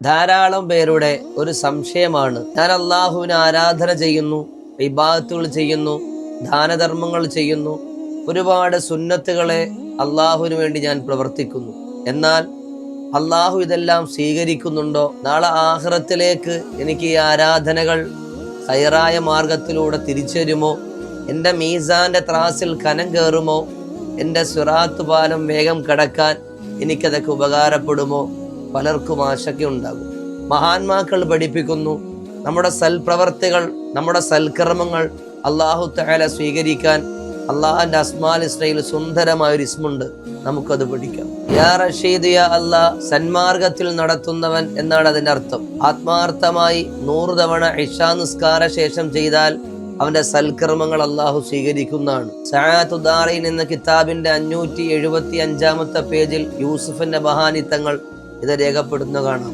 ധാരാളം പേരുടെ ഒരു സംശയമാണ്, ഞാൻ അള്ളാഹുവിനെ ആരാധന ചെയ്യുന്നു, ഇബാദത്തുകൾ ചെയ്യുന്നു, ദാനധർമ്മങ്ങൾ ചെയ്യുന്നു, ഒരുപാട് സുന്നത്തുകളെ അള്ളാഹുവിന് വേണ്ടി ഞാൻ പ്രവർത്തിക്കുന്നു, എന്നാൽ അള്ളാഹു ഇതെല്ലാം സ്വീകരിക്കുന്നുണ്ടോ? നാളെ ആഖിറത്തിലേക്ക് എനിക്ക് ഈ ആരാധനകൾ ഹൈറായ മാർഗത്തിലൂടെ തിരിച്ചു തരുമോ? എൻ്റെ മീസാന്റെ ത്രാസിൽ കനം കയറുമോ? എൻ്റെ സിറാത്ത് പാലം വേഗം കടക്കാൻ എനിക്കതൊക്കെ ഉപകാരപ്പെടുമോ? പലർക്കും ആശങ്കയുണ്ടാകും. മഹാന്മാക്കൾ പഠിപ്പിക്കുന്നു, നമ്മുടെ സൽപ്രവർത്തികൾ, നമ്മുടെ സൽക്കർമ്മങ്ങൾ അല്ലാഹു തആല സ്വീകരിക്കാൻ അള്ളാഹുവിന്റെ അസ്മാൽ ഹുസ്നയിൽ സുന്ദരമായൊരു ഇസ്മുണ്ട്, നമുക്കത് പഠിക്കാം. യാ റഷീദ് യാ അല്ലാ, സന്മാർഗത്തിൽ നടത്തുന്നവൻ എന്നാണ് അതിന്റെ അർത്ഥം. ആത്മാർത്ഥമായി 100 തവണ ഇശാ നിസ്കാര ശേഷം ചെയ്താൽ അവന്റെ സൽക്കർമ്മങ്ങൾ അള്ളാഹു സ്വീകരിക്കുന്നതാണ്. സഅദത്തു ദാറൈൻ എന്ന കിതാബിന്റെ 575-ാമത്തെ പേജിൽ യൂസുഫിന്റെ മഹാനിത്തങ്ങൾ ഇത് രേഖപ്പെടുന്ന കാണാം.